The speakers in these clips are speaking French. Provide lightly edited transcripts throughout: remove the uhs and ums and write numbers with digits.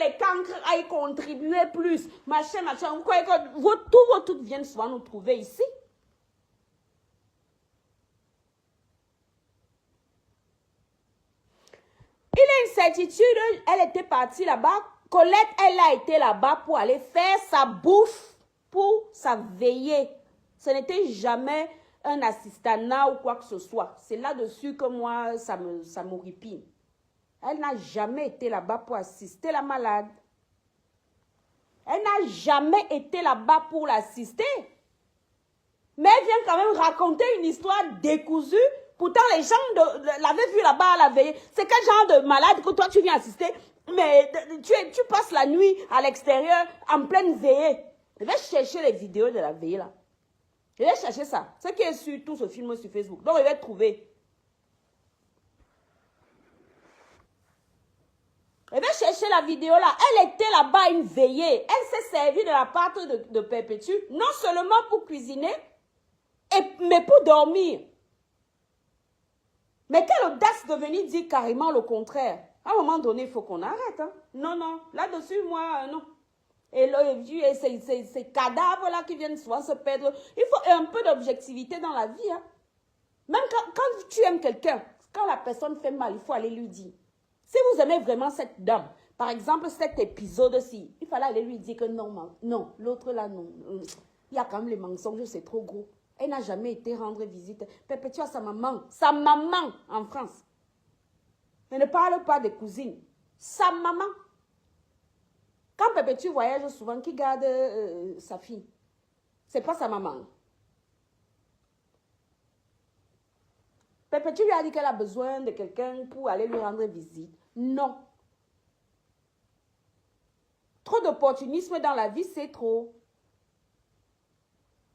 les cancres à y contribuer plus. Machin. Vous croyez que tous vos trucs viennent souvent nous trouver ici? Il y a une certitude, elle était partie là-bas. Colette, elle a été là-bas pour aller faire sa bouffe, pour sa veillée. Ce n'était jamais un assistanat ou quoi que ce soit. C'est là-dessus que moi, ça m'horripile. Elle n'a jamais été là-bas pour assister la malade. Elle n'a jamais été là-bas pour l'assister. Mais elle vient quand même raconter une histoire décousue. Pourtant, les gens l'avaient vu là-bas à la veillée. C'est quel genre de malade que toi, tu viens assister? Mais tu passes la nuit à l'extérieur en pleine veillée. Je vais chercher les vidéos de la veillée là. Je vais chercher ça. C'est qui est sur tout ce film sur Facebook. Donc, je vais trouver. Je vais chercher la vidéo là. Elle était là-bas à une veillée. Elle s'est servie de la pâte de Perpétue. Non seulement pour cuisiner, mais pour dormir. Mais quelle audace de venir dire carrément le contraire. À un moment donné, il faut qu'on arrête. Hein. Non, non. Là-dessus, moi, non. Et ces cadavres-là qui viennent souvent se perdre. Il faut un peu d'objectivité dans la vie. Hein. Même quand tu aimes quelqu'un, quand la personne fait mal, il faut aller lui dire. Si vous aimez vraiment cette dame, par exemple, cet épisode-ci, il fallait aller lui dire que non, non, l'autre là, non. Il y a quand même les mensonges, c'est trop gros. Elle n'a jamais été rendre visite. Perpétue à sa maman en France. Elle ne parle pas des cousines. Sa maman. Quand Perpétue voyage souvent, qui garde sa fille? C'est pas sa maman. Perpétue lui a dit qu'elle a besoin de quelqu'un pour aller lui rendre visite. Non. Trop d'opportunisme dans la vie, c'est trop.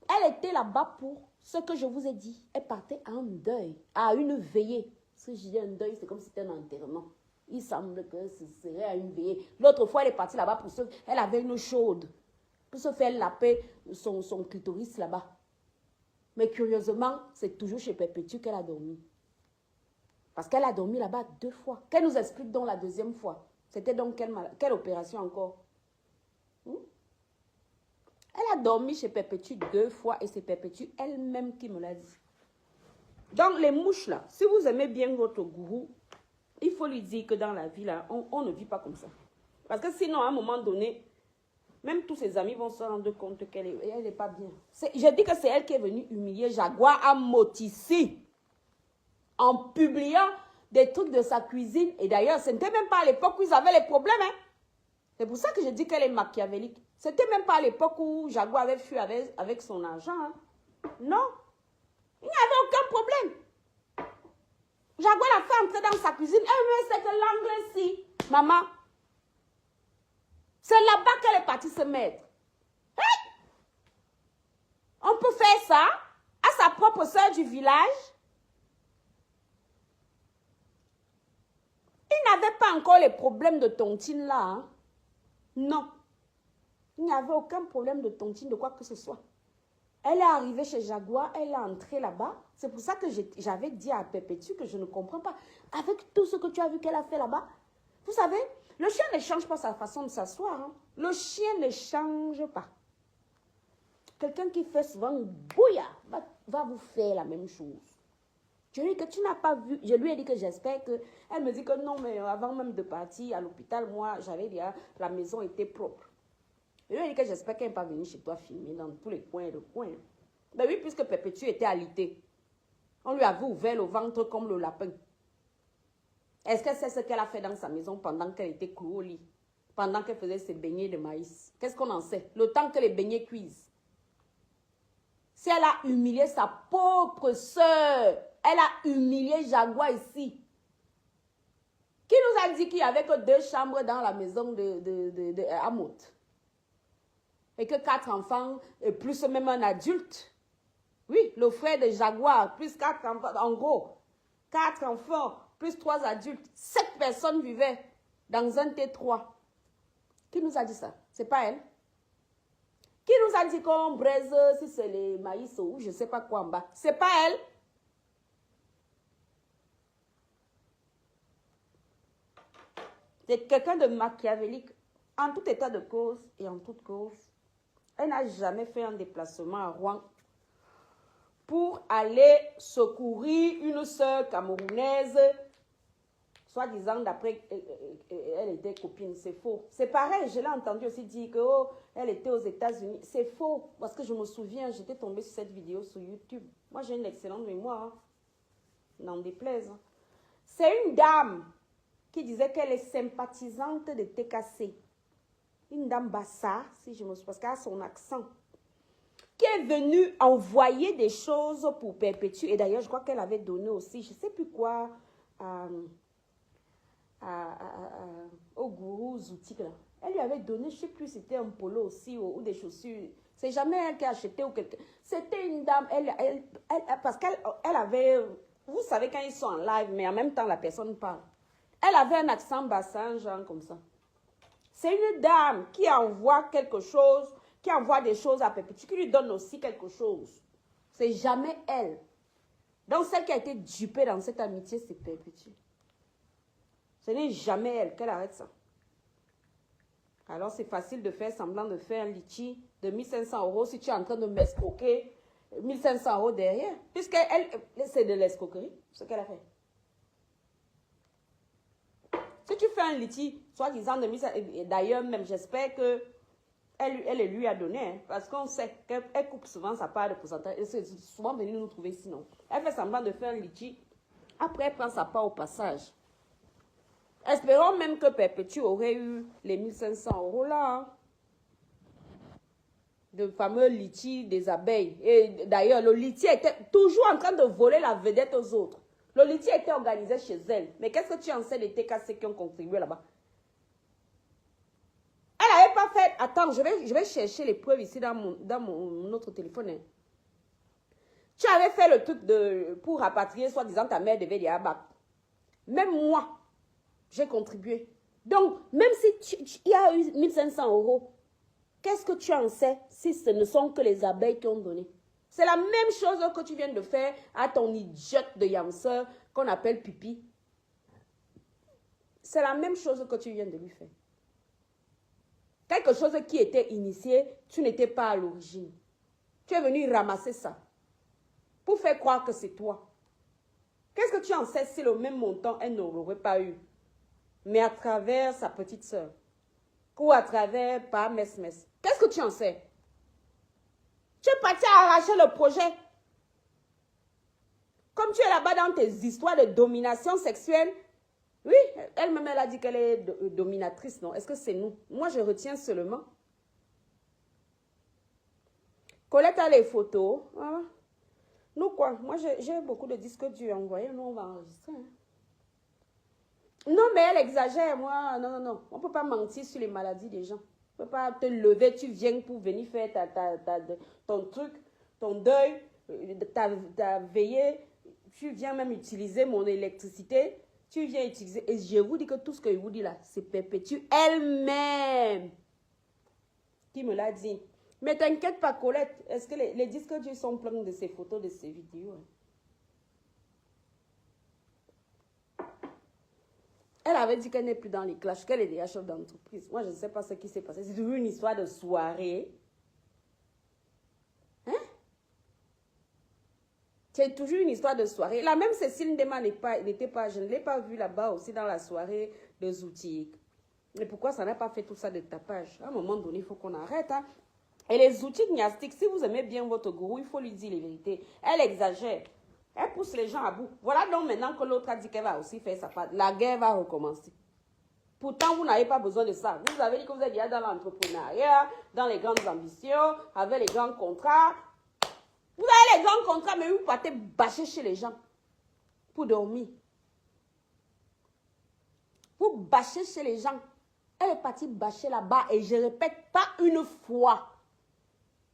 Elle était là-bas pour ce que je vous ai dit. Elle partait en deuil, à une veillée. Si je dis un deuil, c'est comme si c'était un enterrement. Il semble que ce serait à une veillée. L'autre fois, elle est partie là-bas pour se... Elle avait une chaude pour se faire laper son clitoris là-bas. Mais curieusement, c'est toujours chez Perpétue qu'elle a dormi. Parce qu'elle a dormi là-bas 2 fois. Qu'elle nous explique donc la 2e fois. C'était donc quelle opération encore? Elle a dormi chez Perpétue 2 fois et c'est Perpétue elle-même qui me l'a dit. Donc les mouches là, si vous aimez bien votre gourou, il faut lui dire que dans la vie là, on ne vit pas comme ça. Parce que sinon à un moment donné, même tous ses amis vont se rendre compte qu'elle n'est pas bien. Je dis que c'est elle qui est venue humilier Jaguar à Motissi. En publiant des trucs de sa cuisine. Et d'ailleurs, ce n'était même pas à l'époque où ils avaient les problèmes. Hein. C'est pour ça que je dis qu'elle est machiavélique. C'était même pas à l'époque où Jaguar avait fui avec son argent. Hein. Non. Il n'y avait aucun problème. Jaguar l'a fait entrer dans sa cuisine. Elle me dit que l'anglais-ci, maman, c'est là-bas qu'elle est partie se mettre. Hey! On peut faire ça à sa propre soeur du village. Il n'avait pas encore les problèmes de tontine là. Hein? Non. Il n'y avait aucun problème de tontine, de quoi que ce soit. Elle est arrivée chez Jaguar, elle est entrée là-bas. C'est pour ça que j'avais dit à Perpétue que je ne comprends pas. Avec tout ce que tu as vu qu'elle a fait là-bas, vous savez, le chien ne change pas sa façon de s'asseoir. Hein? Le chien ne change pas. Quelqu'un qui fait souvent bouilla va vous faire la même chose. Je lui ai dit que tu n'as pas vu. Je lui ai dit que j'espère que... Elle me dit que non, mais avant même de partir à l'hôpital, moi, j'avais dit que la maison était propre. Je lui ai dit que j'espère qu'elle n'est pas venue chez toi filmer dans tous les coins et le coin. Ben oui, puisque Perpétue était alitée. On lui avait ouvert le ventre comme le lapin. Est-ce qu'elle sait ce qu'elle a fait dans sa maison pendant qu'elle était clouée au lit? Pendant qu'elle faisait ses beignets de maïs? Qu'est-ce qu'on en sait? Le temps que les beignets cuisent. Si elle a humilié sa pauvre sœur, elle a humilié Jaguar ici. Qui nous a dit qu'il n'y avait que 2 chambres dans la maison de Hamout? Et que 4 enfants, et plus même un adulte. Oui, le frère de Jaguar, plus 4 enfants. En gros, 4 enfants, plus 3 adultes. 7 personnes vivaient dans un T3. Qui nous a dit ça? C'est pas elle. Qui nous a dit qu'on braise si c'est les maïs ou je ne sais pas quoi en bas? C'est pas elle. C'est quelqu'un de machiavélique. En tout état de cause et en toute cause, elle n'a jamais fait un déplacement à Rouen pour aller secourir une sœur camerounaise, soi-disant d'après elle était copine. C'est faux. C'est pareil, je l'ai entendu aussi dire que oh, elle était aux États-Unis. C'est faux, parce que je me souviens, j'étais tombée sur cette vidéo sur YouTube. Moi, j'ai une excellente mémoire, hein. N'en déplaise. Hein. C'est une dame qui disait qu'elle est sympathisante de TKC. Une dame bassa, si je me souviens, parce qu'elle a son accent, qui est venue envoyer des choses pour perpétuer. Et d'ailleurs, je crois qu'elle avait donné aussi, je ne sais plus quoi, au gourou Zoutik. Là. Elle lui avait donné, je ne sais plus, c'était un polo aussi ou des chaussures. C'est jamais elle qui a acheté ou quelqu'un. C'était une dame, parce qu'elle avait, vous savez quand ils sont en live, mais en même temps la personne parle. Elle avait un accent bassin, genre comme ça. C'est une dame qui envoie quelque chose, qui envoie des choses à Perpétue, qui lui donne aussi quelque chose. C'est jamais elle. Donc, celle qui a été dupée dans cette amitié, c'est Perpétue. Ce n'est jamais elle. Qu'elle arrête ça. Alors, c'est facile de faire semblant de faire un litchi de 1500 € si tu es en train de m'escroquer 1500 € derrière. Puisqu'elle, c'est de l'escroquerie, ce qu'elle a fait. Si tu fais un litchi, soi-disant de 1500, d'ailleurs, même j'espère que elle lui a donné, hein, parce qu'on sait qu'elle coupe souvent sa part de pourcentage. Elle est souvent venue nous trouver sinon. Elle fait semblant de faire un litchi. Après, elle prend sa part au passage. Espérons même que Perpétue aurait eu les 1500 € là. Hein, de fameux litchi des abeilles. Et d'ailleurs, le litchi était toujours en train de voler la vedette aux autres. Le litchi était organisé chez elle. Mais qu'est-ce que tu en sais des TKC qui ont contribué là-bas? Elle n'avait pas fait... Attends, je vais chercher les preuves ici dans mon autre téléphone. Hein. Tu avais fait le truc pour rapatrier, soi-disant, ta mère devait dire Abak. Même moi, j'ai contribué. Donc, même si il y a eu 1500 €, qu'est-ce que tu en sais si ce ne sont que les abeilles qui ont donné? C'est la même chose que tu viens de faire à ton idiote de Yamseur qu'on appelle Pipi. C'est la même chose que tu viens de lui faire. Quelque chose qui était initié, tu n'étais pas à l'origine. Tu es venu ramasser ça pour faire croire que c'est toi. Qu'est-ce que tu en sais si le même montant, elle n'aurait pas eu? Mais à travers sa petite soeur. Ou à travers par Mesmes. Qu'est-ce que tu en sais? Tu es parti arracher le projet. Comme tu es là-bas dans tes histoires de domination sexuelle. Oui, elle-même, elle a dit qu'elle est dominatrice, non? Est-ce que c'est nous? Moi, je retiens seulement. Colette a les photos. Hein? Nous, quoi? Moi, j'ai beaucoup de disques durs envoyés. Nous, on va enregistrer. Hein? Non, mais elle exagère, moi. Non, non, non. On ne peut pas mentir sur les maladies des gens. On ne peut pas te lever, tu viens pour venir faire ton truc, ton deuil, ta veillée. Tu viens même utiliser mon électricité. Tu viens utiliser. Et je vous dis que tout ce que je vous dis là, c'est Perpétue elle-même qui me l'a dit. Mais t'inquiète pas, Colette. Est-ce que les disques durs sont pleins de ces photos, de ces vidéos? Elle avait dit qu'elle n'est plus dans les clashs, qu'elle est déjà chef d'entreprise. Moi, je ne sais pas ce qui s'est passé. C'est toujours une histoire de soirée. Hein? C'est toujours une histoire de soirée. La même Cécile Ndema n'était pas, je ne l'ai pas vue là-bas aussi dans la soirée de Zoutik. Mais pourquoi ça n'a pas fait tout ça de tapage? À un moment donné, il faut qu'on arrête. Hein? Et les outils gnastiques, si vous aimez bien votre gourou, il faut lui dire les vérités. Elle exagère. Elle pousse les gens à bout. Voilà donc maintenant que l'autre a dit qu'elle va aussi faire sa part. La guerre va recommencer. Pourtant, vous n'avez pas besoin de ça. Vous avez dit que vous êtes déjà dans l'entrepreneuriat, dans les grandes ambitions, avec les grands contrats. Vous avez les grands contrats, mais vous partez bâcher chez les gens pour dormir. Vous bâchez chez les gens. Elle est partie bâcher là-bas et je répète, pas une fois,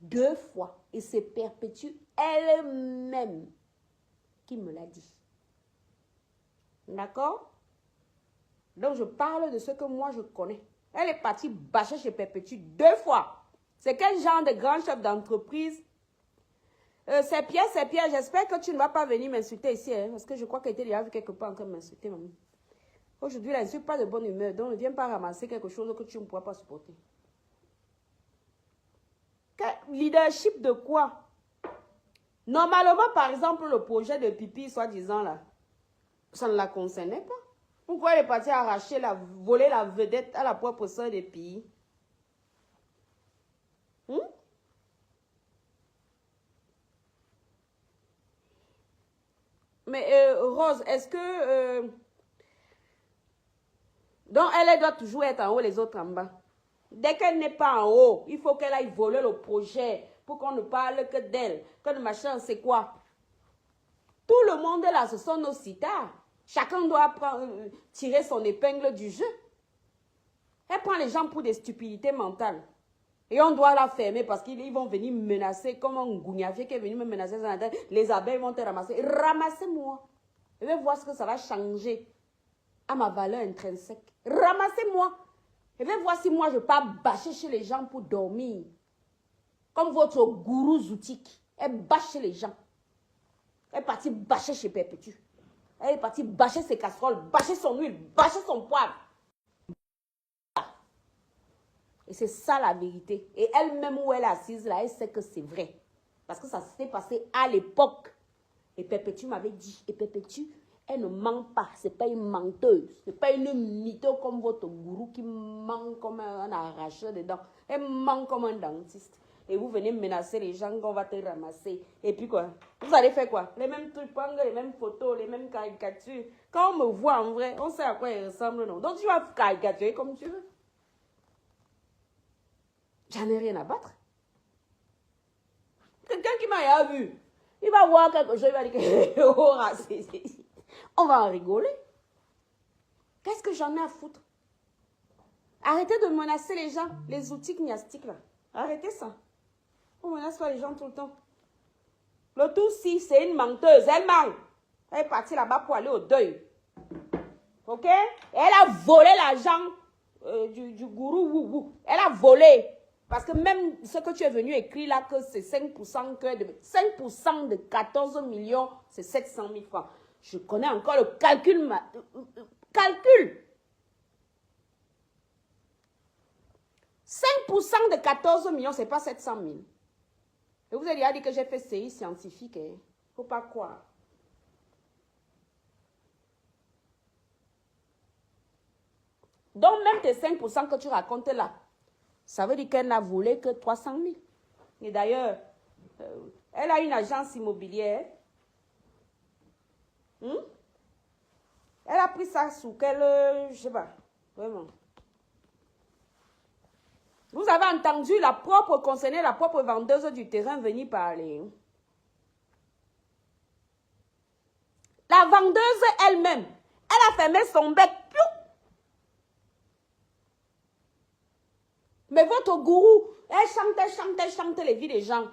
2 fois. Et c'est Perpétue elle-même qui me l'a dit. D'accord? Donc, je parle de ce que moi, je connais. Elle est partie bâcher chez Perpétue 2 fois. C'est quel genre de grand chef d'entreprise? C'est Pierre, j'espère que tu ne vas pas venir m'insulter ici. Hein, parce que je crois qu'elle était déjà vu quelque part en train de m'insulter, maman. Aujourd'hui, là, je ne suis pas de bonne humeur. Donc, ne viens pas ramasser quelque chose que tu ne pourras pas supporter. Leadership de quoi? Normalement, par exemple, le projet de Pipi, soi-disant, là, ça ne la concernait pas. Pourquoi elle est partie arracher, voler la vedette à la propre soeur des pays? Mais Rose, est-ce que... donc, elle doit toujours être en haut, les autres en bas. Dès qu'elle n'est pas en haut, il faut qu'elle aille voler le projet pour qu'on ne parle que d'elle. Que le machin, c'est quoi? Tout le monde là, ce sont nos citas. Chacun doit tirer son épingle du jeu. Elle prend les gens pour des stupidités mentales. Et on doit la fermer parce qu'ils vont venir menacer, comme un gougnafier qui est venu me menacer. Les abeilles vont te ramasser. Ramassez-moi. Je vais voir ce que ça va changer à ma valeur intrinsèque. Ramassez-moi. Je vais voir si moi je ne peux pas bâcher chez les gens pour dormir. Comme votre gourou zoutique. Elle bâche chez les gens. Elle est partie bâcher chez Perpétue. Elle est partie bâcher ses casseroles, bâcher son huile, bâcher son poivre. Et c'est ça la vérité. Et elle-même où elle est assise là, elle sait que c'est vrai. Parce que ça s'est passé à l'époque. Et Perpétue m'avait dit, et Perpétue, elle ne ment pas. Ce n'est pas une menteuse. Ce n'est pas une mytho comme votre gourou qui ment comme un arracheur de dents. Elle ment comme un dentiste. Et vous venez menacer les gens qu'on va te ramasser. Et puis quoi? Vous allez faire quoi? Les mêmes trucs, prendre les mêmes photos, les mêmes caricatures. Quand on me voit en vrai, on sait à quoi ils ressemblent, non? Donc tu vas caricaturer comme tu veux. J'en ai rien à battre. Quelqu'un qui m'a rien vu, il va voir quelque chose, il va dire que oh, raciste. On va en rigoler. Qu'est-ce que j'en ai à foutre? Arrêtez de menacer les gens, les outils gnastiques là. Arrêtez ça. On ne menace pas les gens tout le temps. Le tout, si c'est une menteuse, elle ment. Elle est partie là-bas pour aller au deuil. Ok? Et elle a volé l'argent du gourou Woubou. Elle a volé. Parce que même ce que tu es venu écrire là, que c'est 5%, 5% de 14 millions, c'est 700 000 francs. Je connais encore le calcul. Calcul. 5% de 14 millions, ce n'est pas 700 000. Et vous avez déjà dit que j'ai fait CI scientifique. Il ne faut pas croire. Donc, même tes 5% que tu racontes là, ça veut dire qu'elle n'a volé que 300 000. Et d'ailleurs, elle a une agence immobilière. Elle a pris ça sous quel... je ne sais pas. Vraiment. Vous avez entendu la propre concernée, la propre vendeuse du terrain venir parler. La vendeuse elle-même, elle a fermé son bec. Mais votre gourou, elle chantait les vies des gens.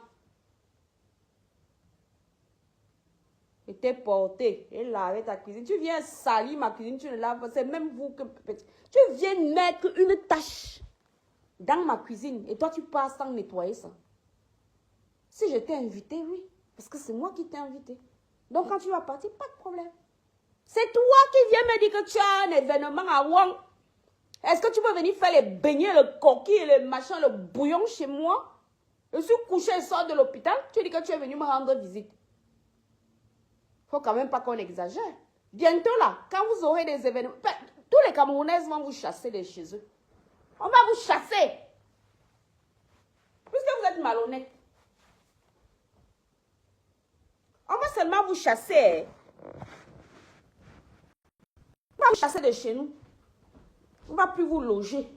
Et t'es porté, et lavait ta cuisine. Tu viens salir ma cuisine, tu ne laves pas. C'est même vous que... Tu viens mettre une tache dans ma cuisine et toi tu pars sans nettoyer ça. Si je t'ai invité, oui. Parce que c'est moi qui t'ai invité. Donc quand tu vas partir, pas de problème. C'est toi qui viens me dire que tu as un événement à Wang. Est-ce que tu peux venir faire les beignets, le coquille, le machin, le bouillon chez moi? Je suis couché et sors de l'hôpital. Tu dis que tu es venu me rendre visite. Faut quand même pas qu'on exagère. Bientôt là, quand vous aurez des événements, tous les Camerounaises vont vous chasser de chez eux. On va vous chasser. Puisque vous êtes malhonnête. On va seulement vous chasser. On va vous chasser de chez nous. On ne va plus vous loger.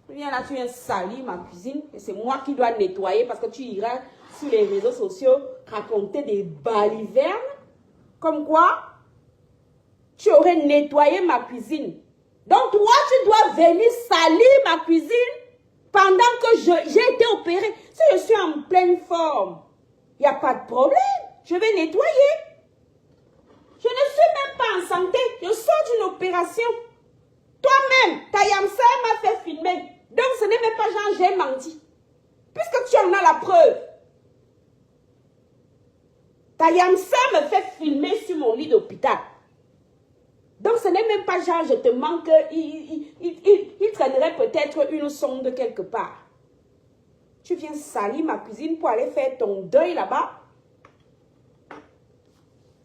Tu viens là, tu viens salir ma cuisine. Et c'est moi qui dois nettoyer parce que tu iras sur les réseaux sociaux raconter des balivernes. Comme quoi, tu aurais nettoyé ma cuisine. Donc toi, tu dois venir salir ma cuisine pendant que j'ai été opérée. Si je suis en pleine forme, il n'y a pas de problème. Je vais nettoyer. Je ne suis même pas en santé. Je sors d'une opération. Toi-même, ta Yamsa m'a fait filmer. Donc ce n'est même pas genre j'ai menti. Puisque tu en as la preuve. Ta Yamsa me fait filmer sur mon lit d'hôpital. Donc, ce n'est même pas genre, je te manque, il traînerait peut-être une sonde quelque part. Tu viens salir ma cuisine pour aller faire ton deuil là-bas.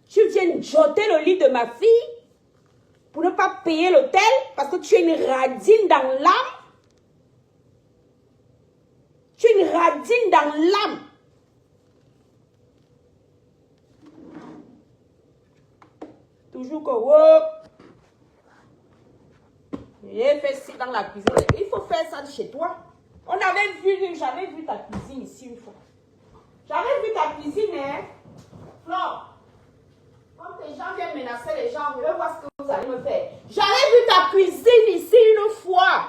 Tu viens jeter le lit de ma fille pour ne pas payer l'hôtel parce que tu es une radine dans l'âme. Tu es une radine dans l'âme. Toujours que, oh, j'ai fait ci dans la cuisine. Il faut faire ça chez toi. J'avais vu ta cuisine ici une fois. J'avais vu ta cuisine, hein. Flore, quand les gens viennent menacer les gens, je vais voir ce que vous allez me faire. J'avais vu ta cuisine ici une fois.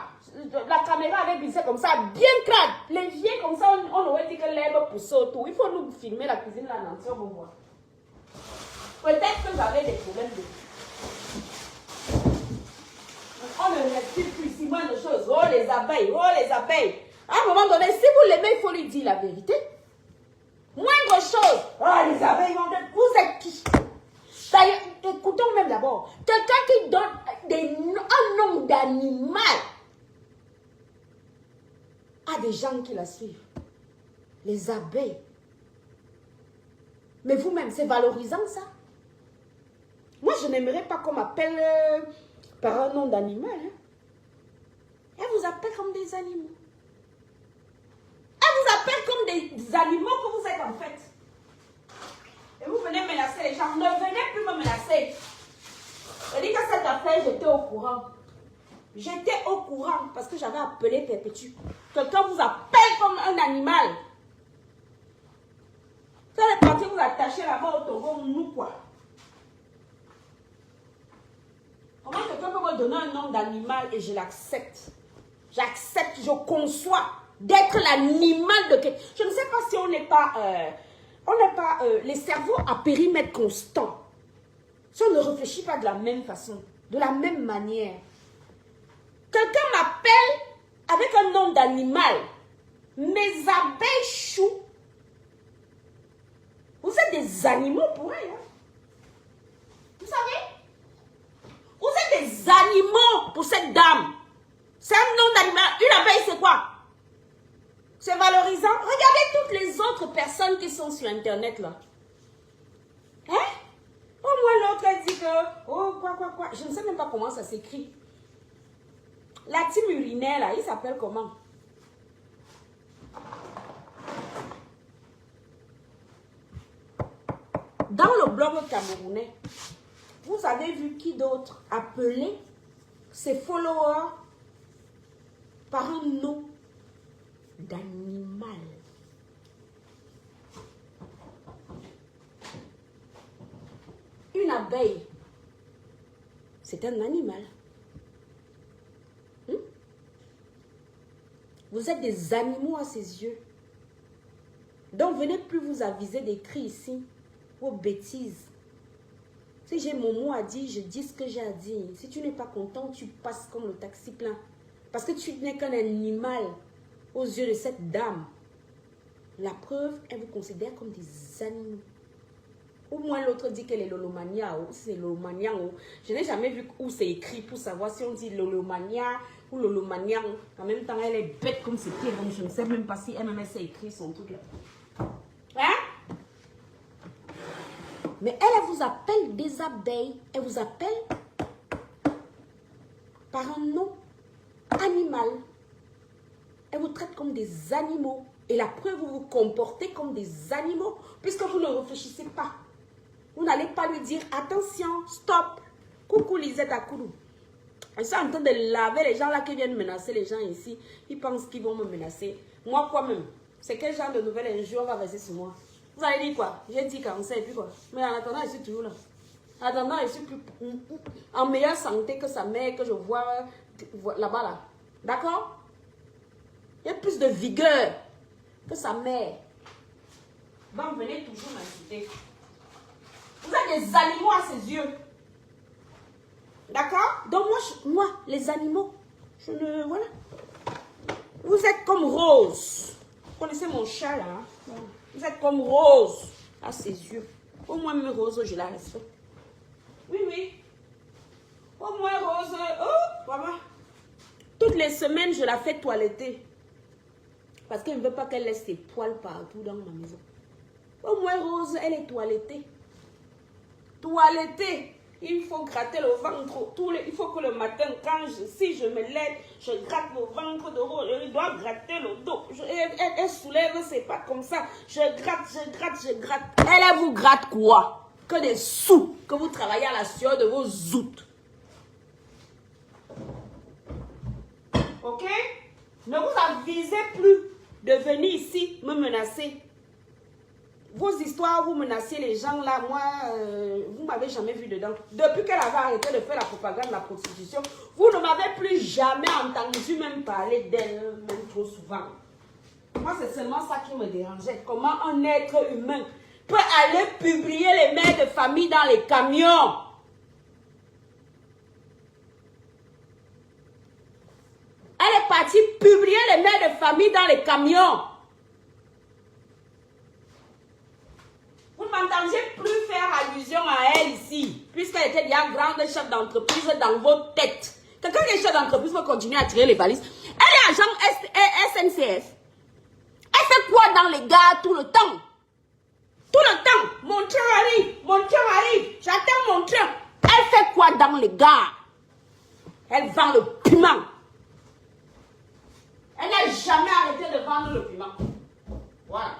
La caméra avait glissé comme ça, bien crade. Les vieux comme ça, on aurait dit que l'herbe poussait autour. Il faut nous filmer la cuisine là, on va voir. Peut-être que j'avais des problèmes de... On ne respire plus si moins de choses. Oh les abeilles, oh les abeilles. À un moment donné, si vous l'aimez, il faut lui dire la vérité. Moindre chose. Oh les abeilles, vous êtes qui? Écoutons même d'abord. Quelqu'un qui donne un nom d'animal à des gens qui la suivent. Les abeilles. Mais vous-même, c'est valorisant ça. Moi, je n'aimerais pas qu'on m'appelle par un nom d'animal. Hein. Elle vous appelle comme des animaux. Elle vous appelle comme des animaux que vous êtes en fait. Et vous venez menacer les gens. Ne venez plus me menacer. Je dis que cette affaire, j'étais au courant. J'étais au courant parce que j'avais appelé Perpétue. Quelqu'un vous appelle comme un animal. Vous allez partir vous attacher là-bas au Togo, nous quoi. Comment quelqu'un peut me donner un nom d'animal et je l'accepte? J'accepte, je conçois d'être l'animal de quelqu'un. Je ne sais pas si on n'est pas... les cerveaux à périmètre constant. Si on ne réfléchit pas de la même façon, de la même manière. Quelqu'un m'appelle avec un nom d'animal. Mes abeilles choux. Vous êtes des animaux pour elle. Hein? Vous savez? Vous êtes des animaux pour cette dame. C'est un nom d'animal. Une abeille, c'est quoi? C'est valorisant. Regardez toutes les autres personnes qui sont sur Internet là. Hein? Au moins l'autre elle dit que... Oh, quoi. Je ne sais même pas comment ça s'écrit. La team urinaire là, il s'appelle comment? Dans le blog camerounais, vous avez vu qui d'autre appeler ses followers par un nom d'animal. Une abeille, c'est un animal. Vous êtes des animaux à ses yeux. Donc, venez plus vous aviser des cris ici. Vos bêtises. Si j'ai mon mot à dire, je dis ce que j'ai à dire. Si tu n'es pas content, tu passes comme le taxi plein. Parce que tu n'es qu'un animal aux yeux de cette dame. La preuve, elle vous considère comme des animaux. Au moins l'autre dit qu'elle est lolomania ou c'est lolomania. Je n'ai jamais vu où c'est écrit pour savoir si on dit lolomania ou lolomania. En même temps, elle est bête comme c'est pire. Donc je ne sais même pas si MMS a écrit son truc là. Hein? Mais elle vous appelle des abeilles. Elle vous appelle par un nom animal. Elle vous traite comme des animaux. Et la preuve, vous vous comportez comme des animaux puisque vous ne réfléchissez pas. Vous n'allez pas lui dire, attention, stop. Coucou Lisette Akoudou. Ils sont en train de laver les gens là qui viennent menacer les gens ici. Ils pensent qu'ils vont me menacer. Moi, quoi même? C'est quel genre de nouvelle injure on va verser sur moi? Vous allez dire quoi? J'ai dit cancer et puis quoi? Mais en attendant, je suis toujours là. En attendant, je suis plus en meilleure santé que sa mère que je vois là-bas là. D'accord? Il y a plus de vigueur que sa mère. Donc, venez toujours m'insulter. Vous êtes des animaux à ses yeux. D'accord? Donc, moi, les animaux, je ne... Voilà. Vous êtes comme Rose. Vous connaissez mon chat, là? Hein? Vous êtes comme Rose à ses yeux. Au moins, même Rose, je la respecte. Oui, oui. Au moins, Rose, oh, maman. Toutes les semaines, je la fais toiletter. Parce qu'elle ne veut pas qu'elle laisse ses poils partout dans ma maison. Au moins, Rose, elle est toilettée. Toilettée. Il faut gratter le ventre. Il faut que le matin, si je me lève, je gratte le ventre de Rose. Je dois gratter le dos. Elle soulève ses pattes comme ça. Je gratte, je gratte, je gratte. Elle vous gratte quoi? Que des sous. Que vous travaillez à la sueur de vos zoutes. Ok? Ne vous avisez plus de venir ici me menacer. Vos histoires, vous menacez les gens là, moi, vous ne m'avez jamais vu dedans. Depuis qu'elle avait arrêté de faire la propagande de la prostitution, vous ne m'avez plus jamais entendu même parler d'elle, même trop souvent. Moi, c'est seulement ça qui me dérangeait. Comment un être humain peut aller publier les mères de famille dans les camions? Elle est partie publier les mères de famille dans les camions. Vous ne m'entendiez plus faire allusion à elle ici, puisqu'elle était déjà grande chef d'entreprise dans vos têtes. Quelqu'un qui est chef d'entreprise peut continuer à tirer les valises. Elle est agent SNCF. Elle fait quoi dans les gares tout le temps? Tout le temps. Mon train arrive, j'attends mon train. Elle fait quoi dans les gares? Elle vend le piment. Elle n'a jamais arrêté de vendre le piment. Voilà.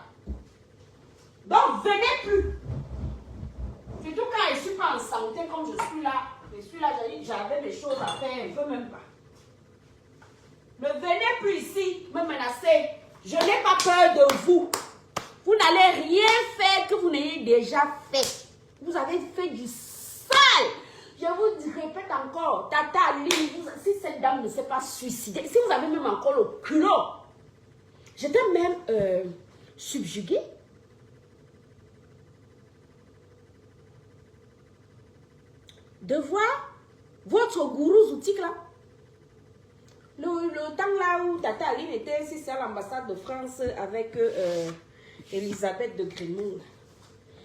Donc, venez plus. Surtout quand je ne suis pas en santé, comme je suis là. J'avais des choses à faire, je ne veux même pas. Ne venez plus ici me menacer. Je n'ai pas peur de vous. Vous n'allez rien faire que vous n'ayez déjà fait. Vous avez fait du sale. Je vous répète encore, Tata Ali, si cette dame ne s'est pas suicidée, si vous avez même encore le culot, j'étais même subjuguée. De voir votre gourou Zoutik là. Le temps là où Tata Aline était ici à l'ambassade de France avec Elisabeth de Grémont.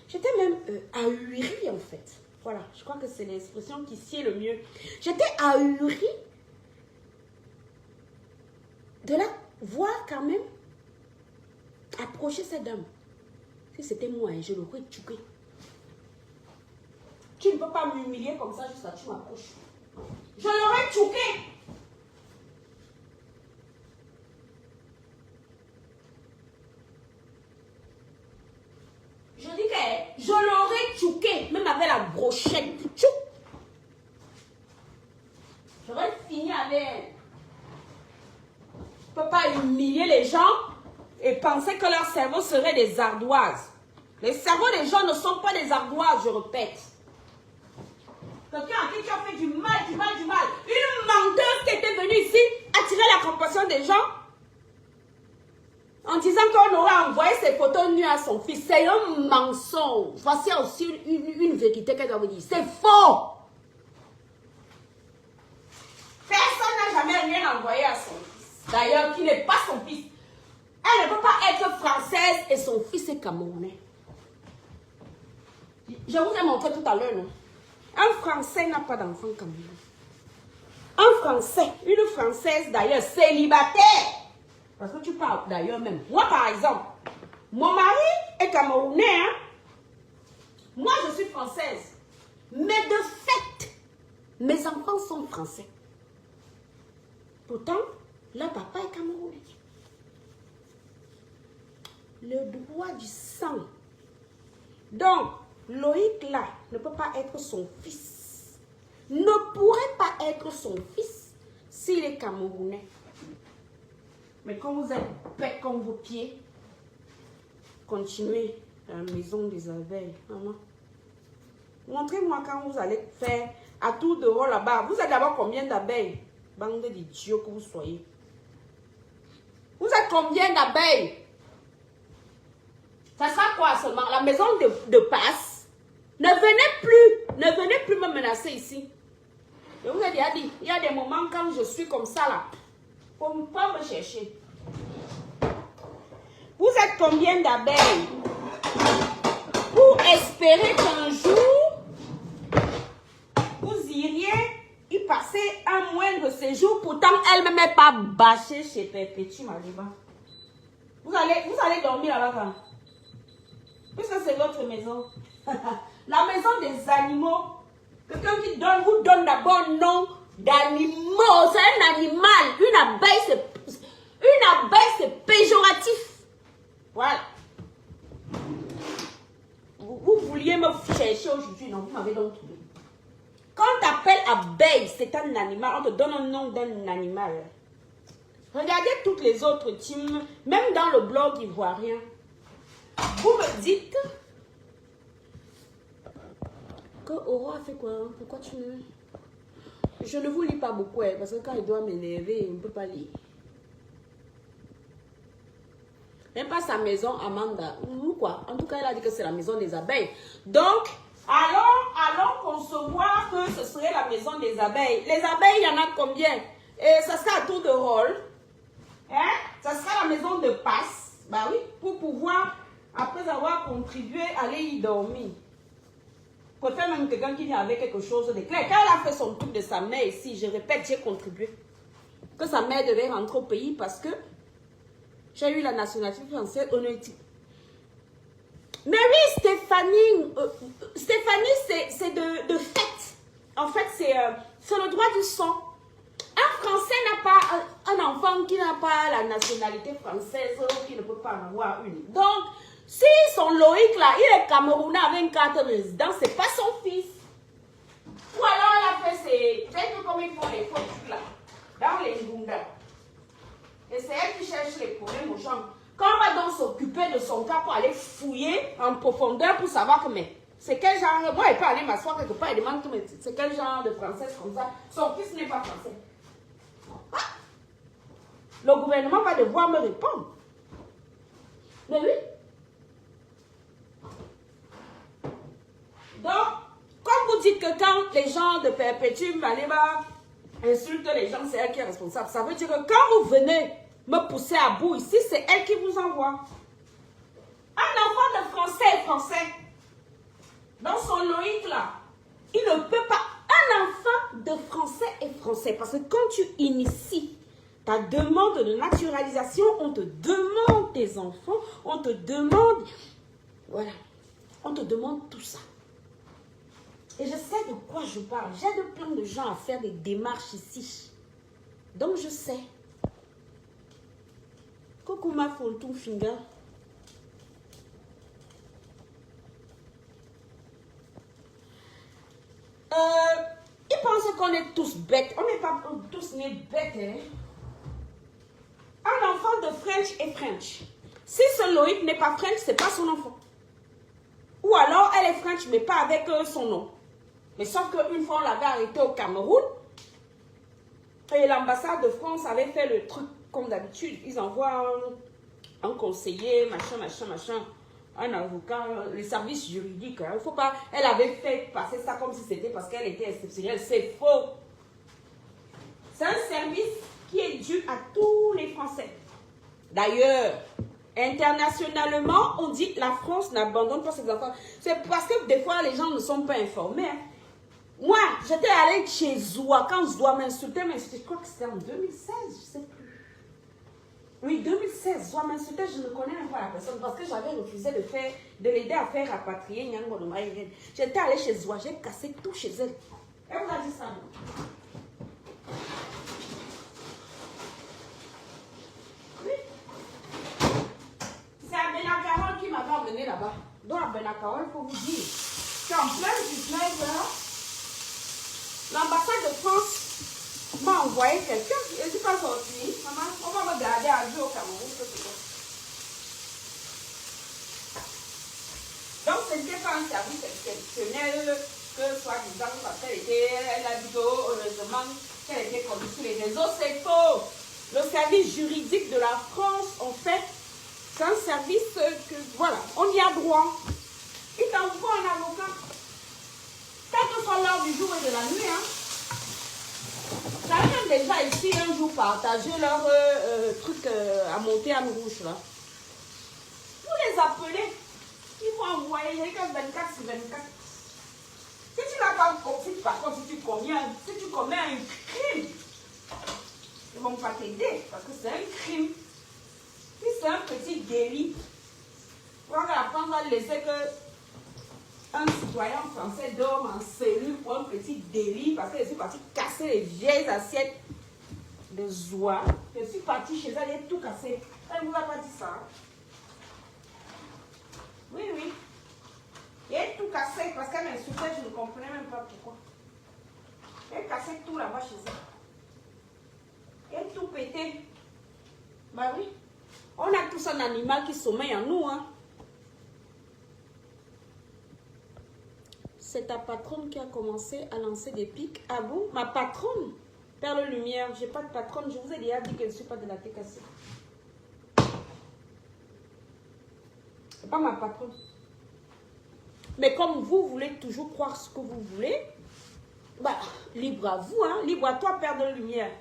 J'étais même ahurie en fait. Voilà, je crois que c'est l'expression qui sied le mieux. J'étais ahurie de la voir quand même approcher cette dame. Si c'était moi, je l'aurais tué. Tu ne peux pas m'humilier comme ça jusqu'à ce que tu m'approches. Je l'aurais choqué. Je dis que je l'aurais choqué, même avec la brochette. Tchou. J'aurais fini avec elle. Je ne peux pas humilier les gens et penser que leur cerveau serait des ardoises. Les cerveaux des gens ne sont pas des ardoises, je répète. Quelqu'un à qui tu as fait du mal. Une menteuse qui était venue ici attirer la compassion des gens en disant qu'on aurait envoyé ses photos nues à son fils. C'est un mensonge. Voici aussi une vérité qu'elle doit vous dire. C'est faux. Personne n'a jamais rien envoyé à son fils. D'ailleurs, qui n'est pas son fils. Elle ne peut pas être française et son fils est camerounais. Je vous ai montré tout à l'heure, non? Un Français n'a pas d'enfant camerounais. Un Français, une Française d'ailleurs, célibataire. Parce que tu parles d'ailleurs même. Moi, par exemple, mon mari est camerounais. Hein? Moi, je suis française. Mais de fait, mes enfants sont français. Pourtant, leur papa est camerounais. Le droit du sang. Donc, Loïc là ne peut pas être son fils. Ne pourrait pas être son fils s'il est camerounais. Mais quand vous êtes bête comme vos pieds, continuez à la maison des abeilles. Maman. Montrez-moi quand vous allez faire à tour de rôle là-bas. Vous êtes d'abord combien d'abeilles? Bande d'idiots que vous soyez. Vous êtes combien d'abeilles? Ça sera quoi seulement? La maison de passe. Ne venez plus me menacer ici. Je vous ai déjà dit, il y a des moments quand je suis comme ça là. Pour ne pas me chercher. Vous êtes combien d'abeilles? Pour espérer qu'un jour, vous iriez y séjour, pourtant elle-même n'est pas bâchée chez Perpétue Maliba. Vous allez dormir là-bas quand? Puisque c'est votre maison. La maison des animaux. Quelqu'un qui vous donne d'abord nom d'animaux. C'est un animal. Une abeille, c'est péjoratif. Voilà. Vous vouliez me chercher aujourd'hui, non? Vous m'avez donc trouvé. Quand on t'appelle abeille, c'est un animal. On te donne un nom d'un animal. Regardez toutes les autres teams, même dans le blog ivoirien. Vous me dites que Aura a fait quoi? Pourquoi tu ne... Je ne vous lis pas beaucoup, parce que quand il doit m'énerver, on ne peut pas lire. Même pas sa maison, Amanda. Ou quoi? En tout cas, elle a dit que c'est la maison des abeilles. Donc, allons concevoir que ce serait la maison des abeilles. Les abeilles, il y en a combien? Et ça sera à tour de rôle. Hein? Ça sera la maison de passe. Bah oui, pour pouvoir, après avoir contribué, aller y dormir. Je préfère même quelqu'un qui vient avec quelque chose de clair. Quand elle a fait son truc de sa mère ici, je répète, j'ai contribué. Que sa mère devait rentrer au pays parce que j'ai eu la nationalité française honnête. Mais oui, Stéphanie, c'est de fait. En fait, c'est le droit du sang. Un Français n'a pas, un enfant qui n'a pas la nationalité française, qui ne peut pas en avoir une. Donc, si son Loïc là, il est Camerounais avec une carte de résidence, c'est pas son fils. Ou alors elle a fait ses, c'est un peu comme ils font les faux trucs là, dans les Ngunga. Et c'est elle qui cherche les problèmes aux gens. Quand on va donc s'occuper de son cas pour aller fouiller en profondeur pour savoir que mais c'est quel genre, moi je peux aller m'asseoir quelque part et demander mais c'est quel genre de française comme ça, son fils n'est pas français. Ah, le gouvernement va devoir me répondre. Mais oui. Donc, comme vous dites que quand les gens de Perpétue Maliba insultent les gens, c'est elle qui est responsable. Ça veut dire que quand vous venez me pousser à bout ici, c'est elle qui vous envoie. Un enfant de français est français. Dans son Loïc là, il ne peut pas. Un enfant de français est français. Parce que quand tu inities ta demande de naturalisation, on te demande tes enfants, on te demande, voilà, on te demande tout ça. Et je sais de quoi je parle. J'aide plein de gens à faire des démarches ici. Donc je sais. Coucou ma Fontoun Finger. Ils pensent qu'on est tous bêtes. On n'est pas tous nés bêtes. Hein? Un enfant de French est French. Si ce Loïc n'est pas French, c'est pas son enfant. Ou alors elle est French mais pas avec son nom. Mais sauf qu'une fois on l'avait arrêté au Cameroun et l'ambassade de France avait fait le truc comme d'habitude. Ils envoient un conseiller, machin, un avocat, les services juridiques. Hein. Il faut pas. Elle avait fait passer ça comme si c'était parce qu'elle était exceptionnelle. C'est faux. C'est un service qui est dû à tous les Français. D'ailleurs, internationalement, on dit que la France n'abandonne pas ses enfants. C'est parce que des fois, les gens ne sont pas informés. Hein. Moi, j'étais allée chez Zoua. Quand Zoua m'insultait, je crois que c'était en 2016, je ne sais plus. Oui, 2016, Zoua m'insultait, je ne connais même pas la personne parce que j'avais refusé de l'aider à faire rapatrier Nyango de Maïren. J'étais allée chez Zoua, j'ai cassé tout chez elle. Elle vous a dit ça, non? Oui. C'est à Benacarol qui m'avait emmené là-bas. Donc à Benacarol, il faut vous dire, c'est en plein 19h. L'ambassade de France m'a envoyé quelqu'un. Je ne suis pas sortie. Maman, on va me garder à vue au Cameroun. Donc, ce n'était pas un service exceptionnel que soi-disant, parce elle a dit heureusement qu'elle était connue sur les réseaux. C'est faux. Le service juridique de la France, en fait, c'est un service que, voilà, on y a droit. Il t'envoie un avocat. Quelle que soit l'heure du jour et de la nuit, hein. J'avais même déjà ici un jour partagé leur truc à monter en rouge là. Vous les appelez, ils vont envoyer, il n'y a que 24 sur 24. Si tu n'as pas, par contre, si tu commets un crime, Ils ne vont pas t'aider parce que c'est un crime. Si c'est un petit délit, tu vois que la France va laisser que un citoyen français dorme en cellule pour un petit délit parce que je suis partie casser les vieilles assiettes de Zoua. Je suis partie chez elle, elle a tout cassé. Elle ne vous a pas dit ça. Oui, oui. Et elle a tout cassé parce qu'elle m'insultait, je ne comprenais même pas pourquoi. Elle cassait tout là-bas chez elle. Elle a tout pété. Bah oui. On a tous un animal qui sommeille en nous, hein. C'est ta patronne qui a commencé à lancer des pics. Ah bon? Ma patronne? Perle Lumière, je n'ai pas de patronne. Je vous ai déjà dit que je ne suis pas de la TKC. Ce n'est pas ma patronne. Mais comme vous voulez toujours croire ce que vous voulez, bah, libre à vous, hein? Libre à toi, Perle Lumière.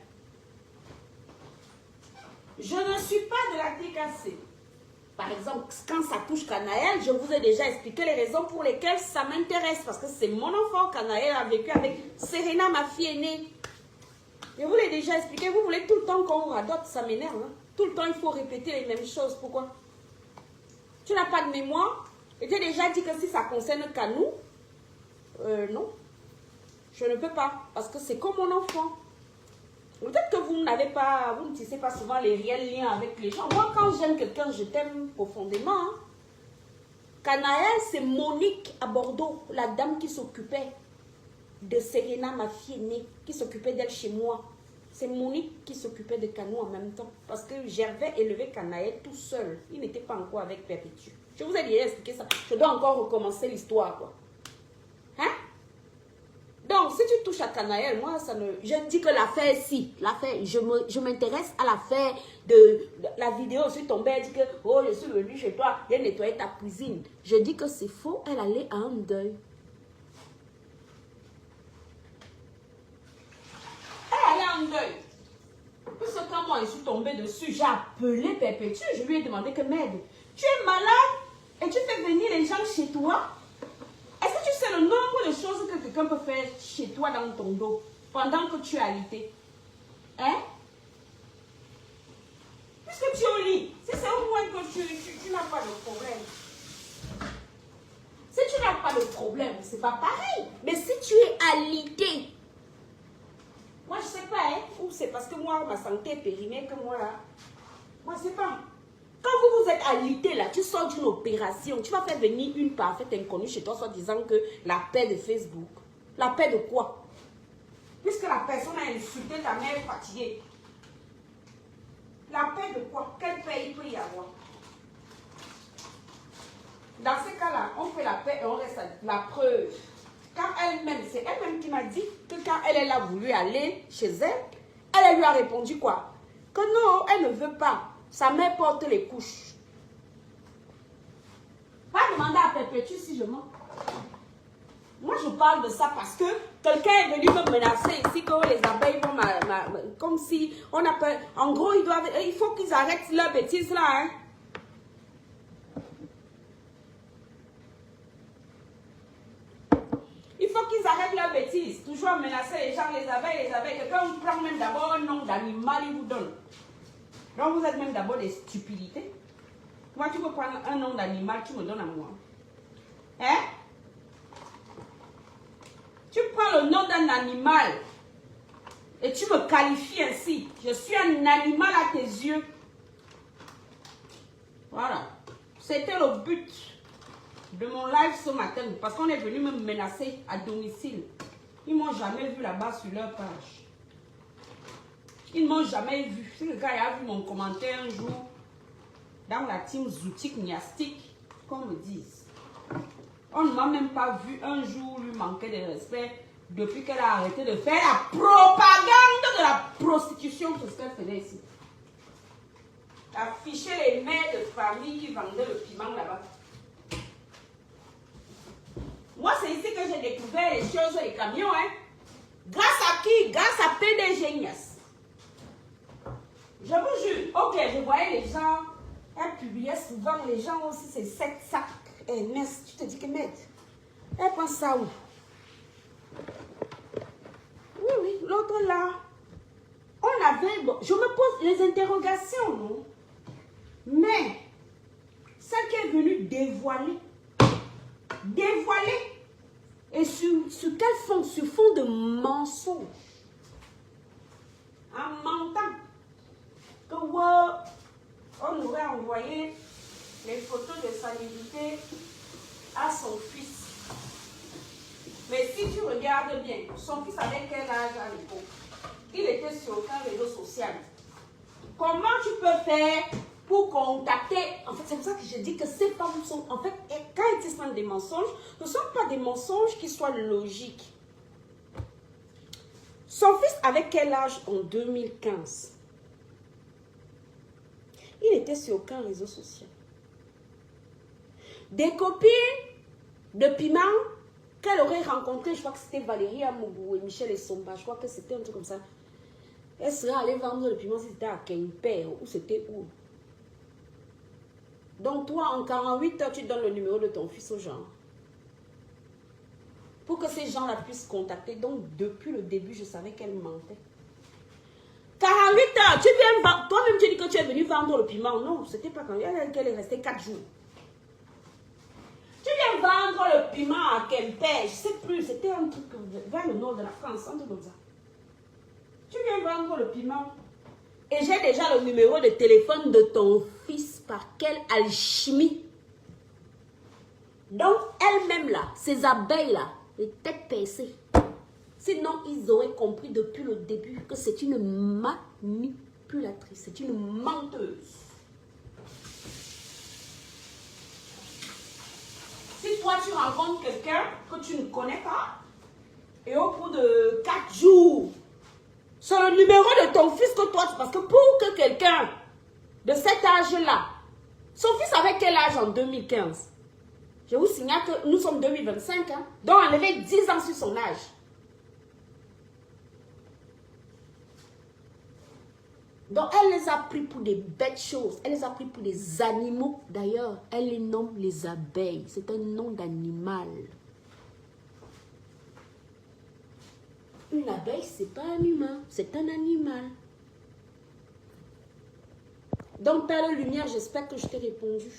Je ne suis pas de la TKC. Par exemple, quand ça touche Canaël, je vous ai déjà expliqué les raisons pour lesquelles ça m'intéresse. Parce que c'est mon enfant. Canaël a vécu avec Serena, ma fille aînée. Je vous l'ai déjà expliqué. Vous voulez tout le temps qu'on radote, ça m'énerve. Hein? Tout le temps, il faut répéter les mêmes choses. Pourquoi? Tu n'as pas de mémoire? Et tu as déjà dit que si ça concerne qu'à nous, non. Je ne peux pas. Parce que c'est comme mon enfant. Peut-être que vous n'avez pas, vous ne tissez pas souvent les réels liens avec les gens. Moi, quand j'aime quelqu'un, je t'aime profondément. Hein. Canaël, c'est Monique à Bordeaux, la dame qui s'occupait de Serena, ma fille aînée, qui s'occupait d'elle chez moi. C'est Monique qui s'occupait de Canou en même temps. Parce que Gervais élevait Canaël tout seul. Il n'était pas encore avec Perpétue. Je vous ai déjà expliqué ça. Je dois encore recommencer l'histoire, quoi. Hein? Donc, si tu touches à Canaël, moi, ça ne... Je dis que l'affaire, si. L'affaire, je m'intéresse à l'affaire de la vidéo. Je suis tombée, elle dit que, oh, je suis venue chez toi, elle nettoyait ta cuisine. Je dis que c'est faux, elle allait à un deuil. Elle allait à un deuil. Parce que quand moi, je suis tombée dessus, j'ai appelé Perpétue, je lui ai demandé que m'aide. Tu es malade et tu fais venir les gens chez toi? Est-ce que tu sais le nombre de choses que quelqu'un peut faire chez toi dans ton dos pendant que tu es alité? Hein? Puisque tu es au lit, si c'est au moins que tu n'as pas de problème. Si tu n'as pas de problème, c'est pas pareil. Mais si tu es alité, moi je sais pas, hein? Ou c'est parce que moi, ma santé est périmée que moi là. Moi je sais pas. Quand vous êtes alité là, tu sors d'une opération, tu vas faire venir une parfaite inconnue chez toi, soit disant que la paix de Facebook. La paix de quoi? Puisque la personne a insulté ta mère fatiguée. La paix de quoi? Quelle paix il peut y avoir? Dans ces cas-là, on fait la paix et on reste à la preuve. Quand elle-même, c'est elle-même qui m'a dit que quand elle a voulu aller chez elle, elle lui a répondu quoi? Que non, elle ne veut pas. Sa mère porte les couches. Va demander à Perpétue si je mens. Moi, je parle de ça parce que quelqu'un est venu me menacer ici que les abeilles vont comme si on a peur. En gros, il faut qu'ils arrêtent leur bêtise là. Hein. Il faut qu'ils arrêtent leur bêtise. Toujours menacer les gens, les abeilles. Quelqu'un prend même d'abord un nom d'animal, il vous donne. Donc vous êtes même d'abord des stupidités. Moi, tu peux prendre un nom d'animal, tu me donnes à moi. Hein? Tu prends le nom d'un animal et tu me qualifies ainsi. Je suis un animal à tes yeux. Voilà. C'était le but de mon live ce matin. Parce qu'on est venu me menacer à domicile. Ils ne m'ont jamais vu là-bas sur leur page. Ils ne m'ont jamais vu. Si le gars a vu mon commentaire un jour dans la team Zoutique Niastique, qu'on me dise. On ne m'a même pas vu un jour lui manquer de respect depuis qu'elle a arrêté de faire la propagande de la prostitution. C'est ce qu'elle faisait ici. Afficher les mères de famille qui vendaient le piment là-bas. Moi, c'est ici que j'ai découvert les choses, les camions. Hein. Grâce à qui? Grâce à PDG Nias. Je vous jure, ok, je voyais les gens, elle publiait souvent, les gens aussi, c'est 7 sacs. Et Ness, tu te dis que merde, elle pense ça où? Oui, l'autre là, on On avait, bon, je me pose les interrogations, non? Mais, ça qui est venu dévoiler, et sur quel fond? Sur fond de mensonges. En mentant que on aurait envoyé les photos de salubrité à son fils. Mais si tu regardes bien, son fils avait quel âge à l'époque? Il était sur aucun réseau social. Comment tu peux faire pour contacter? En fait, c'est pour ça que je dis que ces femmes sont... En fait, quand ils disent des mensonges, ce ne sont pas des mensonges qui soient logiques. Son fils avait quel âge en 2015? Il était sur aucun réseau social. Des copines de piment qu'elle aurait rencontrées, je crois que c'était Valérie Amougou et Michel Essomba, je crois que c'était un truc comme ça. Elle serait allée vendre le piment si c'était à Quimper ou c'était où. Donc toi, en 48 heures, tu donnes le numéro de ton fils aux gens. Pour que ces gens-là puissent contacter. Donc depuis le début, je savais qu'elle mentait. 48 heures, tu viens vendre. Toi-même, tu dis que tu es venu vendre le piment. Non, c'était pas quand elle est restée 4 jours. Tu viens vendre le piment à Quimper, je ne sais plus, c'était un truc vers le nord de la France, un truc comme ça. Tu viens vendre le piment et j'ai déjà le numéro de téléphone de ton fils. Par quelle alchimie? Donc, elle-même là, ces abeilles-là, les têtes percées. Sinon, ils auraient compris depuis le début que c'est une manipulatrice, c'est une menteuse. Si toi, tu rencontres quelqu'un que tu ne connais pas, et au bout de 4 jours, c'est le numéro de ton fils que toi, parce que pour que quelqu'un de cet âge-là, son fils avait quel âge en 2015? Je vous signale que nous sommes 2025, hein, donc on avait 10 ans sur son âge. Donc elle les a pris pour des bêtes choses, elle les a pris pour des animaux. D'ailleurs, elle les nomme les abeilles, c'est un nom d'animal. Une abeille, c'est pas un humain, c'est un animal. Donc, Père de Lumière, j'espère que je t'ai répondu.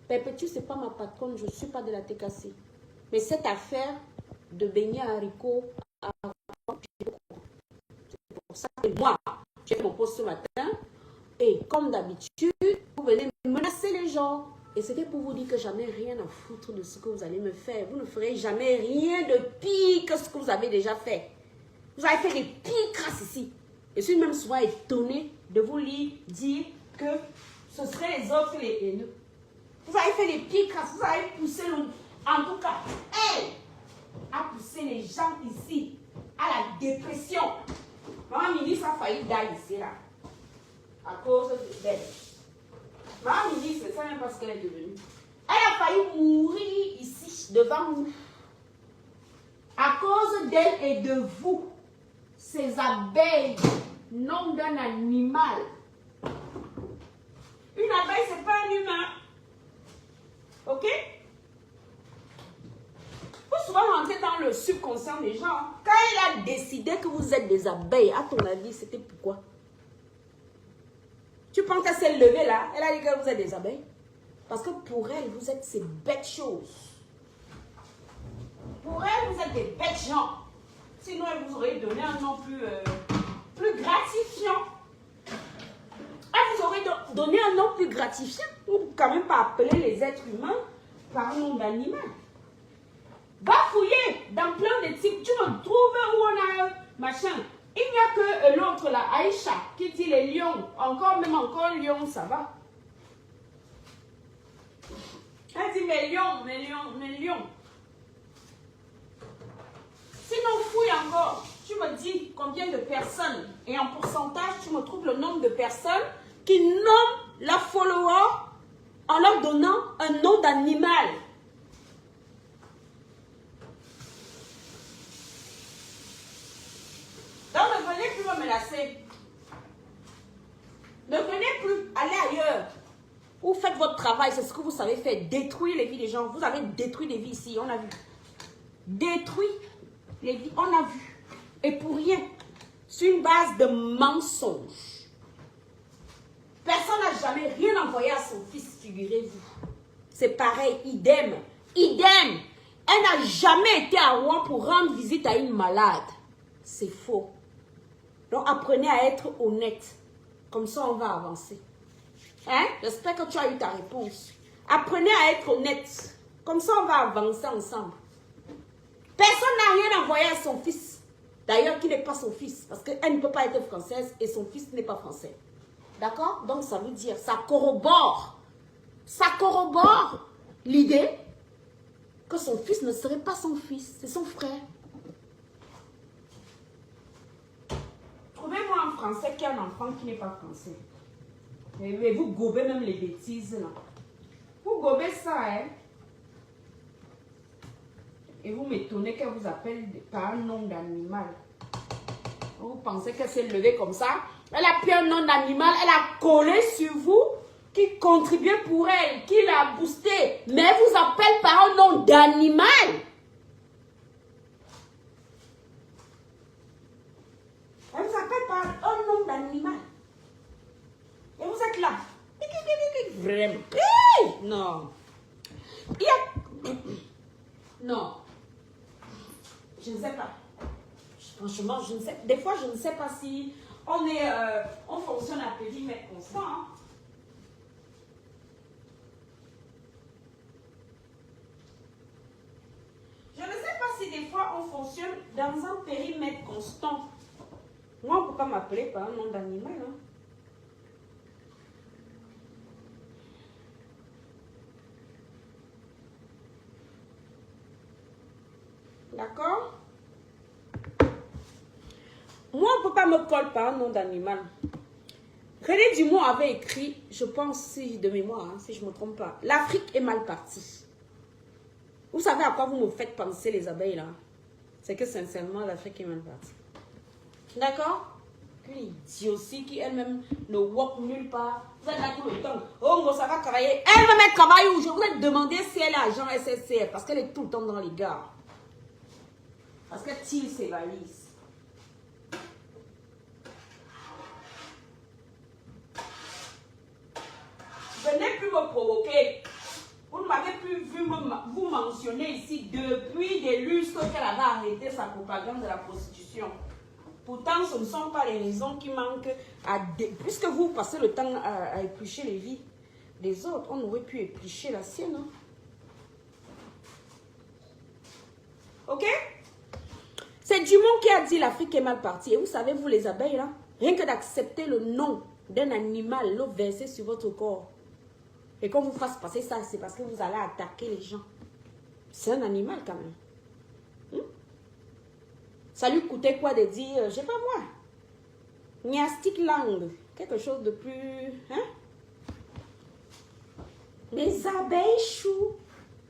Perpétue, ce n'est pas ma patronne, je ne suis pas de la TKC. Mais cette affaire de beignets à haricots, c'est pour ça que moi, j'ai fait mon post ce matin. Et comme d'habitude, vous venez menacer les gens. Et c'était pour vous dire que jamais rien à foutre de ce que vous allez me faire. Vous ne ferez jamais rien de pire que ce que vous avez déjà fait. Vous avez fait des pires crasses ici. Je suis même souvent étonnée de vous dire que ce seraient les autres les haineux. Vous avez fait des pires crasses. Vous avez poussé le... En tout cas, elle a poussé les gens ici à la dépression. Maman ministre a failli d'ailleurs ici là. À cause d'elle. Maman ministre, c'est ça même pas ce qu'elle est devenue. Elle a failli mourir ici devant nous. À cause d'elle et de vous. Ces abeilles, nom d'un animal. Une abeille, ce n'est pas un humain. Ok? Il faut souvent rentrer dans le subconscient des gens. Quand elle a décidé que vous êtes des abeilles, à ton avis, c'était pourquoi? Tu penses qu'elle s'est levée là? Elle a dit que vous êtes des abeilles? Parce que pour elle, vous êtes ces bêtes choses. Pour elle, vous êtes des bêtes gens. Sinon, elle vous aurait donné un nom plus gratifiant. Elle vous aurait donné un nom plus gratifiant. Ou quand même pas appeler les êtres humains par un nom d'animal. Va fouiller dans plein de types. Tu me trouves où on a machin. Il n'y a que l'autre là, Aïcha, qui dit les lions. Encore lion, ça va. Elle dit mes lions. Sinon, fouille encore. Tu me dis combien de personnes. Et en pourcentage, tu me trouves le nombre de personnes qui nomment la follower en leur donnant un nom d'animal. Donc, ne venez plus me menacer. Ne venez plus aller ailleurs. Vous faites votre travail, c'est ce que vous savez faire. Détruire les vies des gens. Vous avez détruit des vies ici, on a vu. Détruit les vies, on a vu. Et pour rien. sur une base de mensonges. Personne n'a jamais rien envoyé à son fils, figurez-vous. C'est pareil, idem. Idem. Elle n'a jamais été à Rouen pour rendre visite à une malade. C'est faux. Donc apprenez à être honnête. Comme ça, on va avancer. Hein? J'espère que tu as eu ta réponse. Apprenez à être honnête. Comme ça, on va avancer ensemble. Personne n'a rien envoyé à son fils. D'ailleurs, qui n'est pas son fils. Parce qu'elle ne peut pas être française et son fils n'est pas français. D'accord? Donc, ça veut dire, ça corrobore l'idée que son fils ne serait pas son fils. C'est son frère. Trouvez-moi un Français qui a un enfant qui n'est pas français. Mais vous gobez même les bêtises, là. Vous gobez ça, hein? Et vous m'étonnez qu'elle vous appelle par un nom d'animal. Vous pensez qu'elle s'est levée comme ça? Elle a pris un nom d'animal, elle a collé sur vous, qui contribuait pour elle, qui l'a boosté. Mais elle vous appelle par un nom d'animal. Elle vous appelle par un nom d'animal. Et vous êtes là. Vraiment. Non. Non. Je ne sais pas. Franchement, je ne sais. Des fois, je ne sais pas si on fonctionne à périmètre constant. Hein. Je ne sais pas si des fois on fonctionne dans un périmètre constant. Moi, on ne peut pas m'appeler par un nom d'animal. Hein. D'accord? Moi, on ne peut pas me coller par un nom d'animal. René Dumont avait écrit, je pense, de mémoire, hein, si je ne me trompe pas, l'Afrique est mal partie. Vous savez à quoi vous me faites penser les abeilles là? C'est que sincèrement, l'Afrique est mal partie. D'accord? L'idiotie qui elle-même ne walk nulle part. Vous êtes là tout le temps. Oh, ça va travailler. Elle-même elle travaille où? Je vous ai demandé si elle est agent SSCF parce qu'elle est tout le temps dans les gares. Parce qu'elle tire ses valises. Venez plus me provoquer. Vous ne m'avez plus vu vous mentionner ici depuis des lustres qu'elle avait arrêté sa propagande de la prostitution. Pourtant, ce ne sont pas les raisons qui manquent puisque vous passez le temps à éplucher les vies des autres, on aurait pu éplucher la sienne. Hein? Ok? C'est Dumont qui a dit l'Afrique est mal partie. Et vous savez, vous les abeilles, là, rien que d'accepter le nom d'un animal, le verser sur votre corps, et qu'on vous fasse passer ça, c'est parce que vous allez attaquer les gens. C'est un animal quand même. Ça lui coûtait quoi de dire, je sais pas moi, Niastic langue, quelque chose de plus... Hein? Les abeilles choux.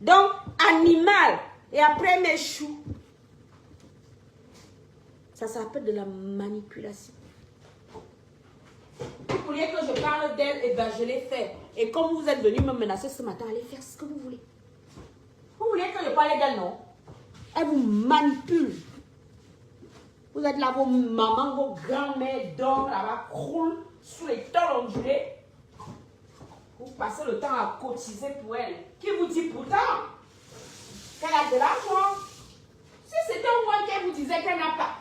Donc, animal. Et après, mes choux. Ça s'appelle de la manipulation. Vous vouliez que je parle d'elle, et bien je l'ai fait. Et comme vous êtes venu me menacer ce matin, allez faire ce que vous voulez. Vous vouliez que je parle d'elle, non? Elle vous manipule. Vous êtes là, vos mamans, vos grands-mères dorment là-bas, croulent sous les tôles ondulées. Vous passez le temps à cotiser pour elle. Qui vous dit pourtant qu'elle a de l'argent? Si c'était au moins qu'elle vous disait qu'elle n'a pas.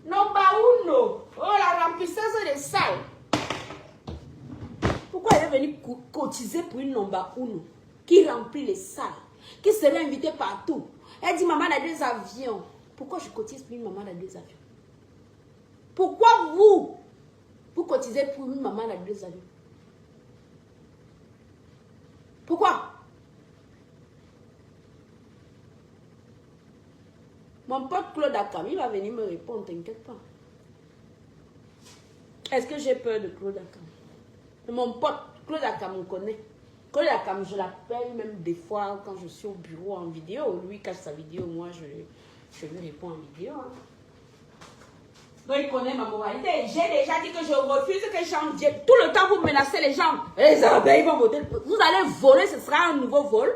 Non, pas uno. Oh, la remplisseuse des salles. Pourquoi elle est venue cotiser pour une nomba uno qui remplit les salles, qui serait invitée partout? Elle dit, maman a 2 avions. Pourquoi je cotise pour une maman à 2 avions? Pourquoi vous cotisez pour une maman à 2 avions? Pourquoi? Mon pote Claude Akam, il va venir me répondre, t'inquiète pas. Est-ce que j'ai peur de Claude Akam? Mon pote Claude Akam me connaît. Claude Akam, je l'appelle même des fois quand je suis au bureau en vidéo. Lui cache sa vidéo, moi je lui réponds en vidéo. Hein. Donc il connaît ma moralité. J'ai déjà dit que je refuse que les gens viennent. Tout le temps vous menacez les gens. Les abeilles vont voter. Vous allez voler, ce sera un nouveau vol.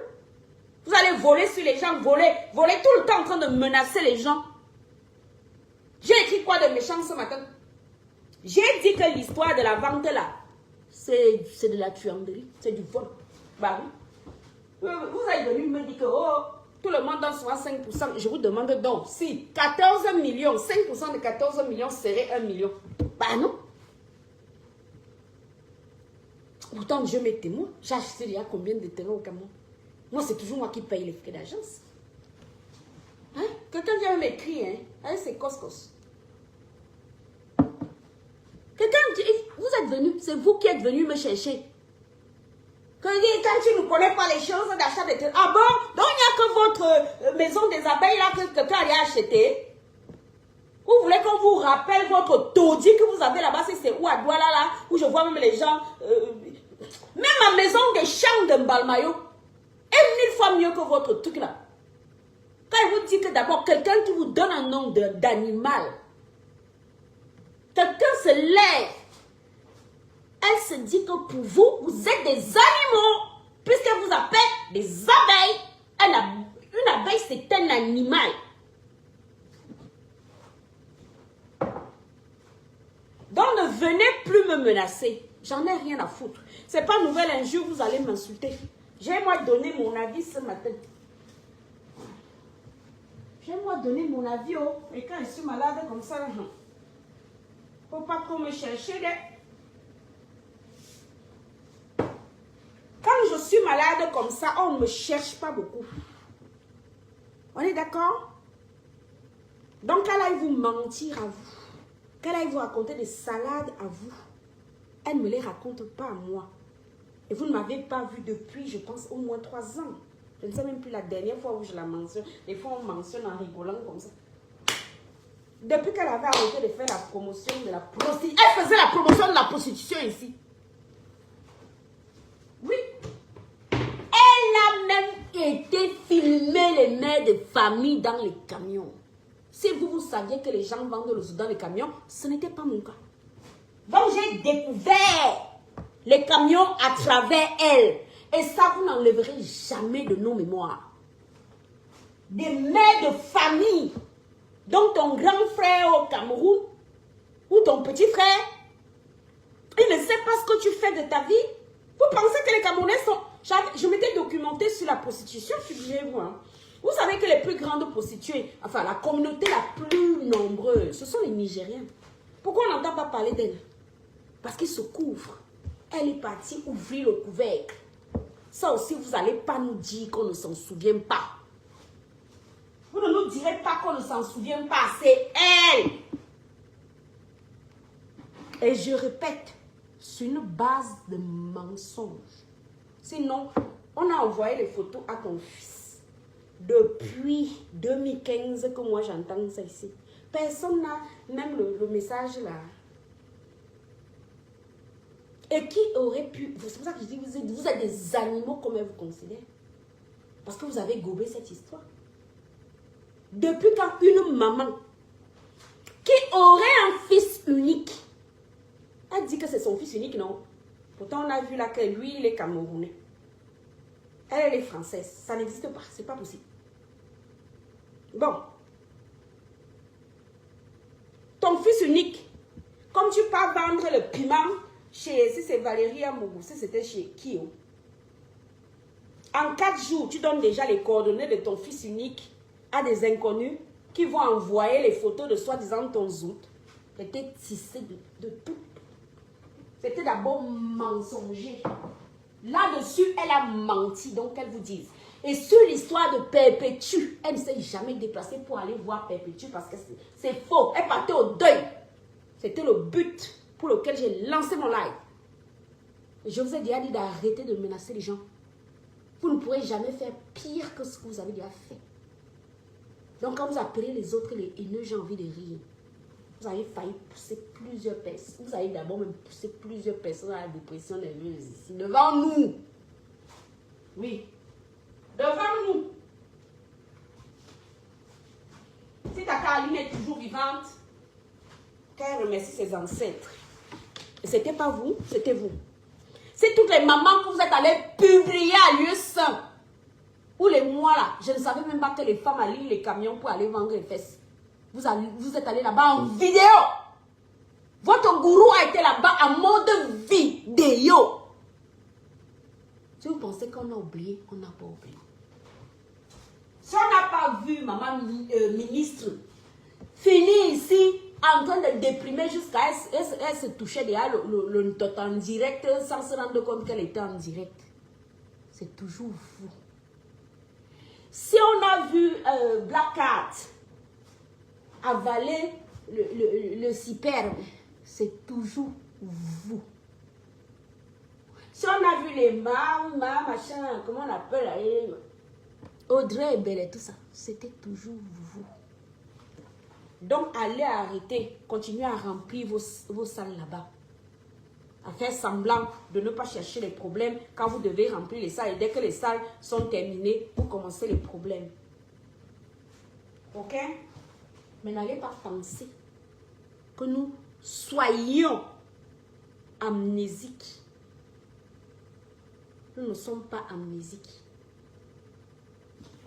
Vous allez voler sur les gens, voler tout le temps en train de menacer les gens. J'ai écrit quoi de méchant ce matin? J'ai dit que l'histoire de la vente là, c'est de la tuanderie, c'est du vol. Bah oui. Vous êtes venu me dire que oh, tout le monde donne 65%. Je vous demande donc si 14 millions, 5% de 14 millions serait 1 million. Bah non. Pourtant, je mets témoin. J'ai acheté il y a combien de terrains au Cameroun? Moi, c'est toujours moi qui paye les frais d'agence. Hein? Quelqu'un vient m'écrire, hein? Avec ses coscos. Quelqu'un dit, vous êtes venu, c'est vous qui êtes venu me chercher. Quand tu ne connais pas les choses d'achat de terrain. Ah bon? Donc il n'y a que votre maison des abeilles là que quelqu'un a acheté. Vous voulez qu'on vous rappelle votre taudis que vous avez là-bas, c'est où à Douala là, où je vois même les gens. Même ma maison des champs de Mbalmayo est 1000 fois mieux que votre truc là. Quand il vous dit que d'abord, quelqu'un qui vous donne un nom d'animal, quelqu'un se lève, elle se dit que pour vous, vous êtes des animaux, puisqu'elle vous appelle des abeilles. Une abeille, c'est un animal. Donc ne venez plus me menacer. J'en ai rien à foutre. C'est pas nouvelle injure, vous allez m'insulter. J'ai moi donné mon avis ce matin. J'ai moi donné mon avis. Oh. Et quand je suis malade comme ça, faut pas qu'on me cherche. Quand je suis malade comme ça, on ne me cherche pas beaucoup. On est d'accord? Donc elle aille vous mentir à vous. Qu'elle aille vous raconter des salades à vous. Elle ne me les raconte pas à moi. Et vous ne m'avez pas vu depuis, je pense, au moins 3 ans. Je ne sais même plus la dernière fois où je la mentionne. Des fois, on mentionne en rigolant comme ça. Depuis qu'elle avait arrêté de faire la promotion de la prostitution. Elle faisait la promotion de la prostitution ici. Oui. Elle a même été filmer les mères de famille dans les camions. Si vous saviez que les gens vendent le dans les camions, ce n'était pas mon cas. Donc j'ai découvert les camions à travers elle. Et ça, vous n'enlèverez jamais de nos mémoires. Des mères de famille. Donc ton grand frère au Cameroun, ou ton petit frère, il ne sait pas ce que tu fais de ta vie. Vous pensez que les Camerounais sont... Je m'étais documentée sur la prostitution, figurez-vous. Hein. Vous savez que les plus grandes prostituées, enfin la communauté la plus nombreuse, ce sont les Nigériens. Pourquoi on n'entend pas parler d'elle? Parce qu'ils se couvrent. Elle est partie ouvrir le couvercle. Ça aussi, vous n'allez pas nous dire qu'on ne s'en souvient pas. Vous ne nous direz pas qu'on ne s'en souvient pas. C'est elle. Et je répète, c'est une base de mensonges. Sinon, on a envoyé les photos à ton fils. Depuis 2015 que moi j'entends ça ici. Personne n'a même le message là. Et qui aurait pu... C'est pour ça que je dis vous êtes des animaux comme elle vous considère. Parce que vous avez gobé cette histoire. Depuis quand une maman qui aurait un fils unique, elle dit que c'est son fils unique, non? Pourtant, on a vu là que lui, il est camerounais. Elle est française. Ça n'existe pas. C'est pas possible. Bon. Ton fils unique, comme tu pars vendre le piment chez, si c'est Valérie Amougou, si c'était chez Kio, en 4 jours, tu donnes déjà les coordonnées de ton fils unique à des inconnus qui vont envoyer les photos de soi-disant ton zout. C'était tissé de tout. C'était d'abord mensonger. Là-dessus, elle a menti, donc elle vous dit. Et sur l'histoire de Perpétue, elle ne s'est jamais déplacée pour aller voir Perpétue parce que c'est faux. Elle partait au deuil. C'était le but pour lequel j'ai lancé mon live. Et je vous ai déjà dit d'arrêter de menacer les gens. Vous ne pourrez jamais faire pire que ce que vous avez déjà fait. Donc quand vous appelez les autres les haineux, j'ai envie de rire. Vous avez failli pousser plusieurs personnes. Vous avez d'abord même poussé plusieurs personnes à la dépression nerveuse ici. Devant nous. Oui. Devant nous. Si ta Caroline est toujours vivante, qu'elle remercie ses ancêtres. Et ce n'était pas vous, c'était vous. C'est toutes les mamans que vous êtes allées publier à lieu saint. Ou les mois là, je ne savais même pas que les femmes allument les camions pour aller vendre les fesses. vous êtes allé là-bas en vidéo. Votre gourou a été là-bas en mode vidéo. Si vous pensez qu'on a oublié, on n'a pas oublié. Si on n'a pas vu maman ministre finir ici en train de déprimer jusqu'à elle se touchait déjà le tot en direct sans se rendre compte qu'elle était en direct. C'est toujours vous. Si on a vu Black Cat avaler le superbe, c'est toujours vous. Si on a vu les machin, comment on appelle, Audrey et Belle et tout ça, c'était toujours vous. Donc, allez arrêter, continuez à remplir vos salles là-bas. À faire semblant de ne pas chercher les problèmes quand vous devez remplir les salles. Et dès que les salles sont terminées, vous commencez les problèmes. Ok? Mais n'allez pas penser que nous soyons amnésiques. Nous ne sommes pas amnésiques.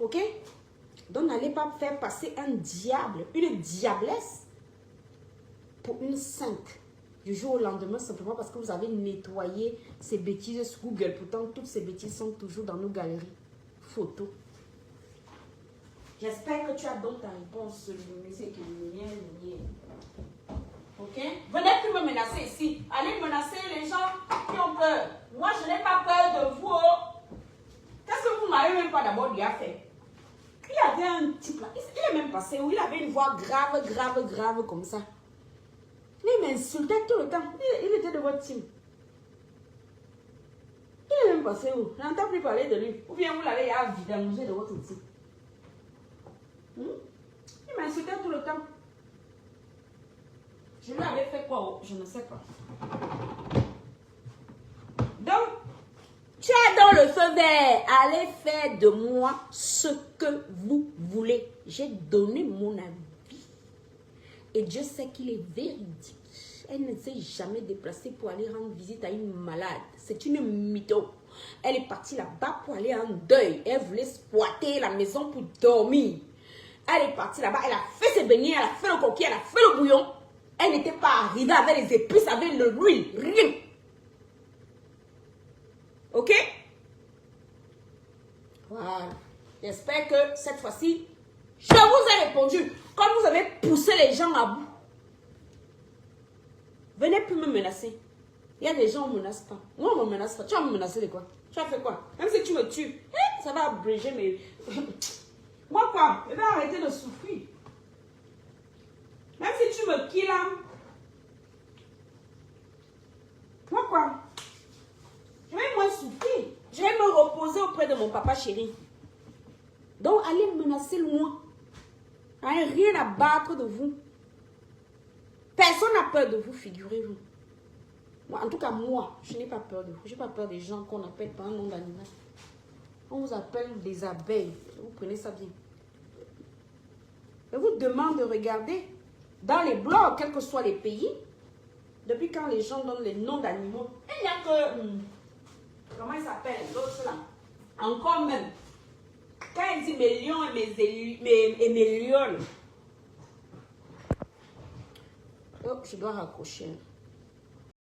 Ok? Donc, n'allez pas faire passer un diable, une diablesse pour une sainte du jour au lendemain, simplement parce que vous avez nettoyé ces bêtises sur Google. Pourtant, toutes ces bêtises sont toujours dans nos galeries photos. J'espère que tu as donc ta réponse, ok? Venez plus me menacer ici. Allez menacer les gens qui ont peur. Moi, je n'ai pas peur de vous. Qu'est-ce que vous m'avez même pas d'abord déjà fait? Il y avait un type là, il est même passé où il avait une voix grave comme ça. Il m'insultait tout le temps. Il était de votre team. Il est même passé où? Je n'entends plus parler de lui. Ou bien vous l'avez vidangé de votre team. Il m'insultait tout le temps. Je lui avais fait quoi? Je ne sais pas. Donc, tu as dans le feu vert. Allez faire de moi ce que vous voulez. J'ai donné mon avis. Et Dieu sait qu'il est véridique. Elle ne s'est jamais déplacée pour aller rendre visite à une malade. C'est une mytho. Elle est partie là-bas pour aller en deuil. Elle voulait squatter la maison pour dormir. Elle est partie là-bas. Elle a fait ses beignets, elle a fait le coquille, elle a fait le bouillon. Elle n'était pas arrivée avec les épices, avec l'huile. Rien. Ok? Voilà. J'espère que cette fois-ci, je vous ai répondu. Comme vous avez poussé les gens à bout. Venez plus me menacer. Il y a des gens qui ne me menacent pas. Moi, on ne me menace pas. Tu vas me menacer de quoi? Tu as fait quoi? Même si tu me tues, ça va abréger mes... Moi quoi? Je vais arrêter de souffrir. Même si tu me killes là. Moi quoi? Je vais moins souffrir. Je vais me reposer auprès de mon papa chéri. Donc, allez me menacer loin. Je n'ai rien à battre de vous. Personne n'a peur de vous, figurez-vous. En tout cas, moi, je n'ai pas peur de vous. Je n'ai pas peur des gens qu'on appelle par un nom d'animal. On vous appelle des abeilles. Vous prenez ça bien. Je vous demande de regarder dans les blogs, quels que soient les pays, depuis quand les gens donnent les noms d'animaux. Il n'y a que... comment il s'appelle l'autre là? Encore même. Quand il dit mes lions et mes lionnes. Oh, je dois raccrocher.